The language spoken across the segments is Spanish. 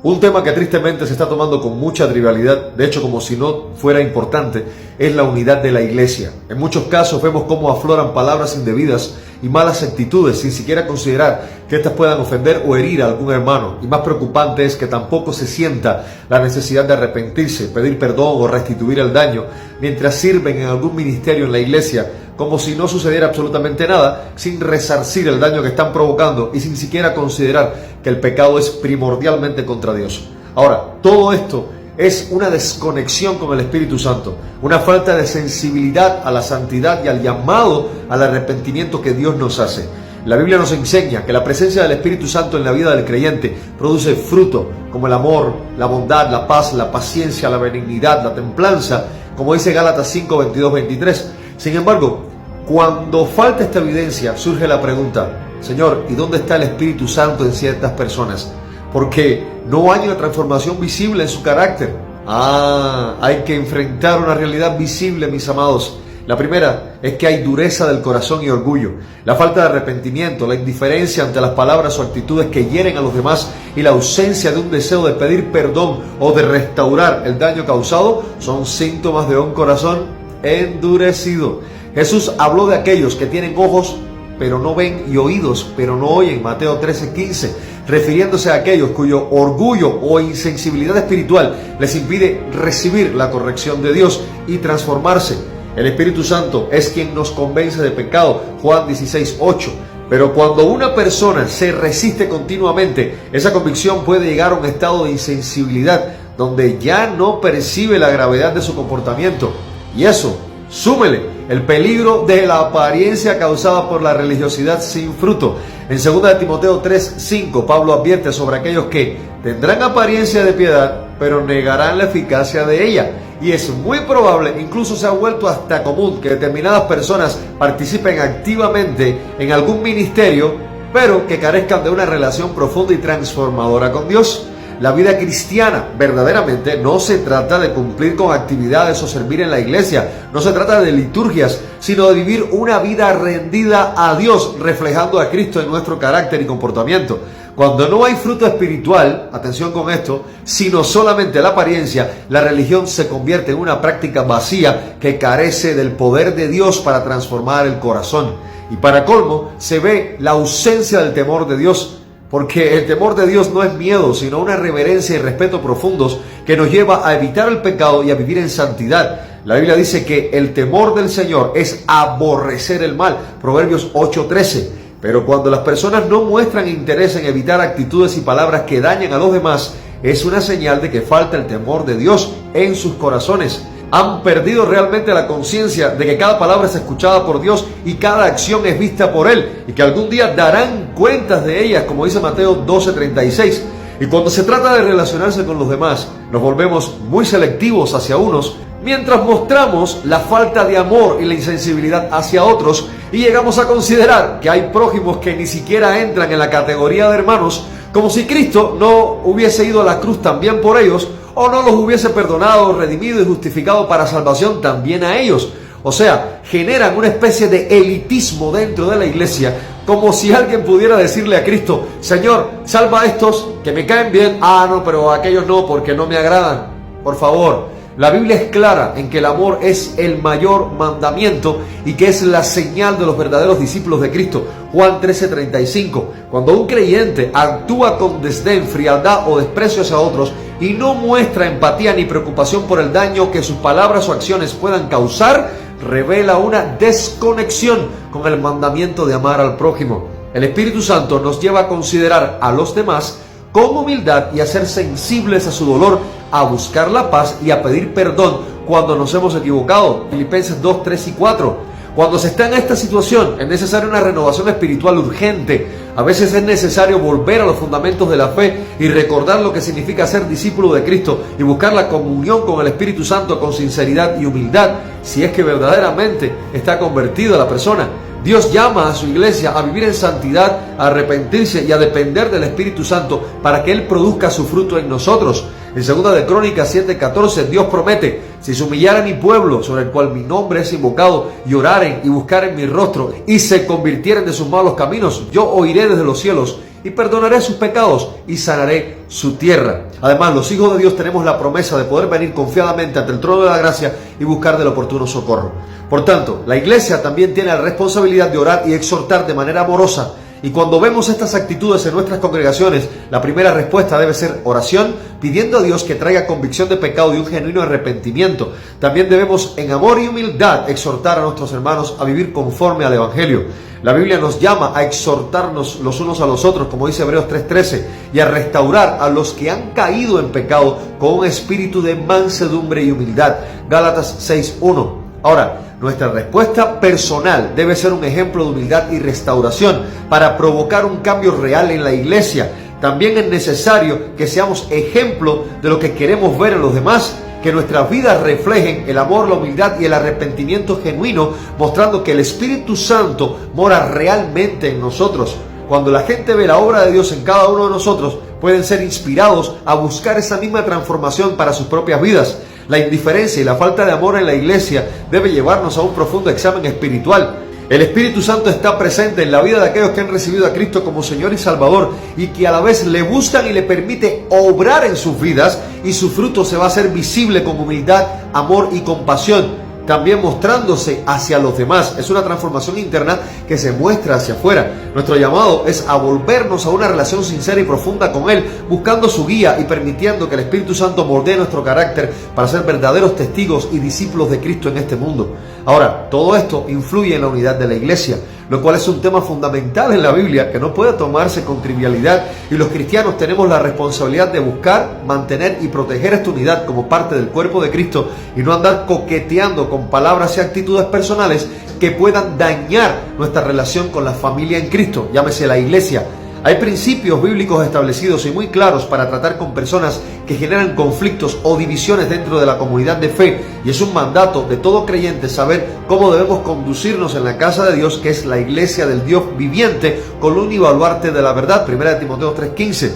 Un tema que tristemente se está tomando con mucha trivialidad, de hecho como si no fuera importante, es la unidad de la iglesia. En muchos casos vemos cómo afloran palabras indebidas y malas actitudes sin siquiera considerar que éstas puedan ofender o herir a algún hermano. Y más preocupante es que tampoco se sienta la necesidad de arrepentirse, pedir perdón o restituir el daño, mientras sirven en algún ministerio en la iglesia, como si no sucediera absolutamente nada, sin resarcir el daño que están provocando y sin siquiera considerar que el pecado es primordialmente contra Dios. Ahora, todo esto es una desconexión con el Espíritu Santo, una falta de sensibilidad a la santidad y al llamado al arrepentimiento que Dios nos hace. La Biblia nos enseña que la presencia del Espíritu Santo en la vida del creyente produce fruto, como el amor, la bondad, la paz, la paciencia, la benignidad, la templanza, como dice Gálatas 5, 22, 23. Sin embargo, cuando falta esta evidencia, surge la pregunta: Señor, ¿y dónde está el Espíritu Santo en ciertas personas? Porque no hay una transformación visible en su carácter. Hay que enfrentar una realidad visible, mis amados. La primera es que hay dureza del corazón y orgullo, la falta de arrepentimiento, la indiferencia ante las palabras o actitudes que hieren a los demás y la ausencia de un deseo de pedir perdón o de restaurar el daño causado son síntomas de un corazón endurecido. Jesús habló de aquellos que tienen ojos pero no ven y oídos pero no oyen, Mateo 13:15, refiriéndose a aquellos cuyo orgullo o insensibilidad espiritual les impide recibir la corrección de Dios y transformarse. El Espíritu Santo es quien nos convence de pecado, Juan 16:8. Pero cuando una persona se resiste continuamente, esa convicción puede llegar a un estado de insensibilidad donde ya no percibe la gravedad de su comportamiento. Y eso, súmele el peligro de la apariencia causada por la religiosidad sin fruto. En 2 Timoteo 3:5, Pablo advierte sobre aquellos que tendrán apariencia de piedad, pero negarán la eficacia de ella. Y es muy probable, incluso se ha vuelto hasta común, que determinadas personas participen activamente en algún ministerio, pero que carezcan de una relación profunda y transformadora con Dios. La vida cristiana verdaderamente no se trata de cumplir con actividades o servir en la iglesia, no se trata de liturgias, sino de vivir una vida rendida a Dios, reflejando a Cristo en nuestro carácter y comportamiento. Cuando no hay fruto espiritual, atención con esto, sino solamente la apariencia, la religión se convierte en una práctica vacía que carece del poder de Dios para transformar el corazón. Y para colmo, se ve la ausencia del temor de Dios. Porque el temor de Dios no es miedo, sino una reverencia y respeto profundos que nos lleva a evitar el pecado y a vivir en santidad. La Biblia dice que el temor del Señor es aborrecer el mal, Proverbios 8:13. Pero cuando las personas no muestran interés en evitar actitudes y palabras que dañan a los demás, es una señal de que falta el temor de Dios en sus corazones. Han perdido realmente la conciencia de que cada palabra es escuchada por Dios y cada acción es vista por Él, y que algún día darán cuentas de ellas, como dice Mateo 12:36. Y cuando se trata de relacionarse con los demás, nos volvemos muy selectivos hacia unos, mientras mostramos la falta de amor y la insensibilidad hacia otros, y llegamos a considerar que hay prójimos que ni siquiera entran en la categoría de hermanos, como si Cristo no hubiese ido a la cruz también por ellos, o no los hubiese perdonado, redimido y justificado para salvación también a ellos. O sea, generan una especie de elitismo dentro de la iglesia, como si alguien pudiera decirle a Cristo: Señor, salva a estos que me caen bien, no, pero a aquellos no, porque no me agradan. Por favor, la Biblia es clara en que el amor es el mayor mandamiento y que es la señal de los verdaderos discípulos de Cristo. Juan 13:35. Cuando un creyente actúa con desdén, frialdad o desprecio hacia otros y no muestra empatía ni preocupación por el daño que sus palabras o acciones puedan causar, revela una desconexión con el mandamiento de amar al prójimo. El Espíritu Santo nos lleva a considerar a los demás con humildad y a ser sensibles a su dolor, a buscar la paz y a pedir perdón cuando nos hemos equivocado. Filipenses 2, 3 y 4. Cuando se está en esta situación, es necesaria una renovación espiritual urgente. A veces es necesario volver a los fundamentos de la fe y recordar lo que significa ser discípulo de Cristo y buscar la comunión con el Espíritu Santo con sinceridad y humildad, si es que verdaderamente está convertida la persona. Dios llama a su iglesia a vivir en santidad, a arrepentirse y a depender del Espíritu Santo para que Él produzca su fruto en nosotros. En 2 de Crónicas 7:14, Dios promete: si se humillara mi pueblo, sobre el cual mi nombre es invocado, y oraren y buscaren mi rostro, y se convirtieren de sus malos caminos, yo oiré desde los cielos y perdonaré sus pecados y sanaré su tierra. Además, los hijos de Dios tenemos la promesa de poder venir confiadamente ante el trono de la gracia y buscar del oportuno socorro. Por tanto, la iglesia también tiene la responsabilidad de orar y exhortar de manera amorosa. Y cuando vemos estas actitudes en nuestras congregaciones, la primera respuesta debe ser oración, pidiendo a Dios que traiga convicción de pecado y un genuino arrepentimiento. También debemos, en amor y humildad, exhortar a nuestros hermanos a vivir conforme al Evangelio. La Biblia nos llama a exhortarnos los unos a los otros, como dice Hebreos 3:13, y a restaurar a los que han caído en pecado con un espíritu de mansedumbre y humildad. Gálatas 6:1. Ahora, nuestra respuesta personal debe ser un ejemplo de humildad y restauración para provocar un cambio real en la iglesia. También es necesario que seamos ejemplo de lo que queremos ver en los demás, que nuestras vidas reflejen el amor, la humildad y el arrepentimiento genuino, mostrando que el Espíritu Santo mora realmente en nosotros. Cuando la gente ve la obra de Dios en cada uno de nosotros, pueden ser inspirados a buscar esa misma transformación para sus propias vidas. La indiferencia y la falta de amor en la iglesia debe llevarnos a un profundo examen espiritual. El Espíritu Santo está presente en la vida de aquellos que han recibido a Cristo como Señor y Salvador y que a la vez le buscan y le permite obrar en sus vidas, y su fruto se va a hacer visible con humildad, amor y compasión, también mostrándose hacia los demás. Es una transformación interna que se muestra hacia afuera. Nuestro llamado es a volvernos a una relación sincera y profunda con Él, buscando su guía y permitiendo que el Espíritu Santo moldee nuestro carácter para ser verdaderos testigos y discípulos de Cristo en este mundo. Ahora, todo esto influye en la unidad de la iglesia, lo cual es un tema fundamental en la Biblia que no puede tomarse con trivialidad, y los cristianos tenemos la responsabilidad de buscar, mantener y proteger esta unidad como parte del cuerpo de Cristo, y no andar coqueteando con palabras y actitudes personales que puedan dañar nuestra relación con la familia en Cristo, llámese la iglesia. Hay principios bíblicos establecidos y muy claros para tratar con personas que generan conflictos o divisiones dentro de la comunidad de fe, y es un mandato de todo creyente saber cómo debemos conducirnos en la casa de Dios, que es la iglesia del Dios viviente, columna y baluarte de la verdad, 1 Timoteo 3:15.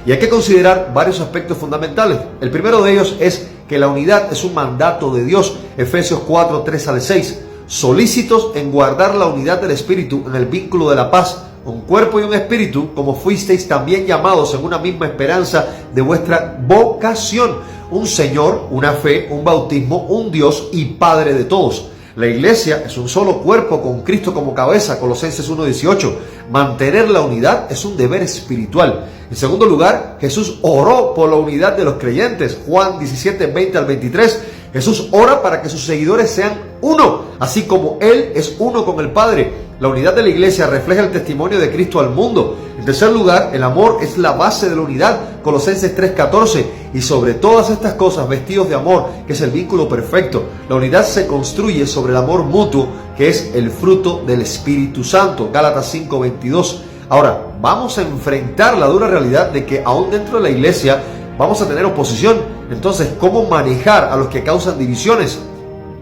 Y hay que considerar varios aspectos fundamentales. El primero de ellos es que la unidad es un mandato de Dios, Efesios 4:3-6, solícitos en guardar la unidad del Espíritu en el vínculo de la paz, un cuerpo y un espíritu, como fuisteis también llamados en una misma esperanza de vuestra vocación, un Señor, una fe, un bautismo, un Dios y Padre de todos. La iglesia es un solo cuerpo con Cristo como cabeza, Colosenses 1:18. Mantener la unidad es un deber espiritual. En segundo lugar, Jesús oró por la unidad de los creyentes, Juan 17:20-23. Jesús ora para que sus seguidores sean uno, así como Él es uno con el Padre. La unidad de la iglesia refleja el testimonio de Cristo al mundo. En tercer lugar, el amor es la base de la unidad, Colosenses 3:14. Y sobre todas estas cosas, vestidos de amor, que es el vínculo perfecto. La unidad se construye sobre el amor mutuo, que es el fruto del Espíritu Santo, Gálatas 5:22. Ahora, vamos a enfrentar la dura realidad de que aún dentro de la iglesia vamos a tener oposición. Entonces, ¿cómo manejar a los que causan divisiones?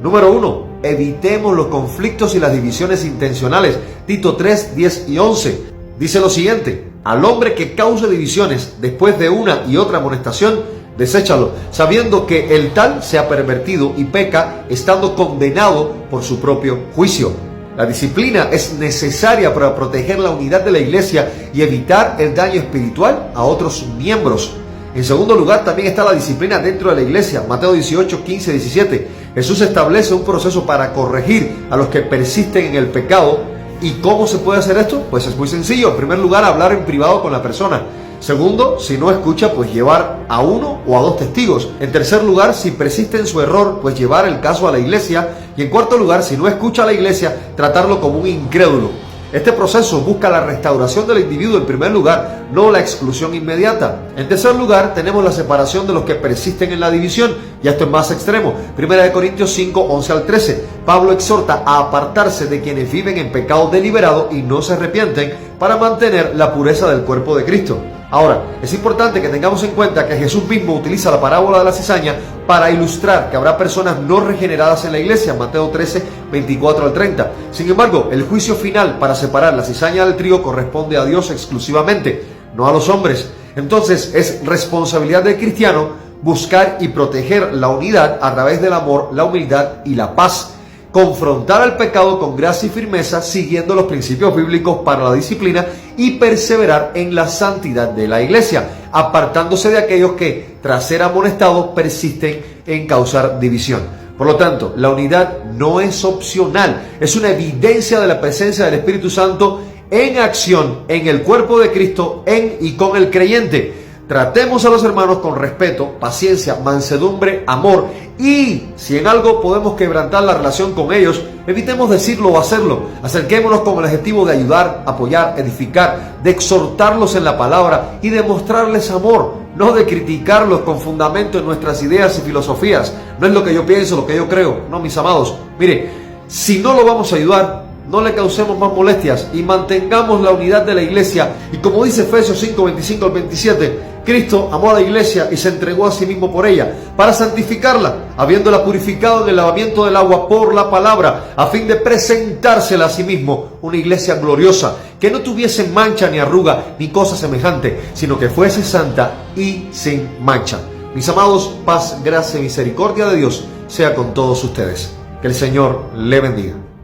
Número 1. Evitemos los conflictos y las divisiones intencionales. Tito 3:10-11. Dice lo siguiente: al hombre que cause divisiones después de una y otra amonestación, deséchalo, sabiendo que el tal se ha pervertido y peca, estando condenado por su propio juicio. La disciplina es necesaria para proteger la unidad de la iglesia y evitar el daño espiritual a otros miembros. En segundo lugar, también está la disciplina dentro de la iglesia. Mateo 18:15-17. Jesús establece un proceso para corregir a los que persisten en el pecado. ¿Y cómo se puede hacer esto? Pues es muy sencillo. En primer lugar, hablar en privado con la persona. Segundo, si no escucha, pues llevar a uno o a dos testigos. En tercer lugar, si persiste en su error, pues llevar el caso a la iglesia. Y en cuarto lugar, si no escucha a la iglesia, tratarlo como un incrédulo. Este proceso busca la restauración del individuo en primer lugar, no la exclusión inmediata. En tercer lugar, tenemos la separación de los que persisten en la división, y esto es más extremo. 1 Corintios 5:11-13. Pablo exhorta a apartarse de quienes viven en pecado deliberado y no se arrepienten, para mantener la pureza del cuerpo de Cristo. Ahora, es importante que tengamos en cuenta que Jesús mismo utiliza la parábola de la cizaña para ilustrar que habrá personas no regeneradas en la iglesia, Mateo 13:24-30. Sin embargo, el juicio final para separar la cizaña del trigo corresponde a Dios exclusivamente, no a los hombres. Entonces, es responsabilidad del cristiano buscar y proteger la unidad a través del amor, la humildad y la paz. Confrontar al pecado con gracia y firmeza, siguiendo los principios bíblicos para la disciplina, y perseverar en la santidad de la iglesia, apartándose de aquellos que, tras ser amonestados, persisten en causar división. Por lo tanto, la unidad no es opcional, es una evidencia de la presencia del Espíritu Santo en acción en el cuerpo de Cristo en y con el creyente. Tratemos a los hermanos con respeto, paciencia, mansedumbre, amor, y si en algo podemos quebrantar la relación con ellos, evitemos decirlo o hacerlo. Acerquémonos con el objetivo de ayudar, apoyar, edificar, de exhortarlos en la palabra y de mostrarles amor, no de criticarlos con fundamento en nuestras ideas y filosofías. No es lo que yo pienso, lo que yo creo. No, mis amados. Mire, si no lo vamos a ayudar, no le causemos más molestias y mantengamos la unidad de la iglesia. Y como dice Efesios 5, 25 al 27, Cristo amó a la iglesia y se entregó a sí mismo por ella, para santificarla, habiéndola purificado en el lavamiento del agua por la palabra, a fin de presentársela a sí mismo una iglesia gloriosa, que no tuviese mancha ni arruga ni cosa semejante, sino que fuese santa y sin mancha. Mis amados, paz, gracia y misericordia de Dios sea con todos ustedes. Que el Señor le bendiga.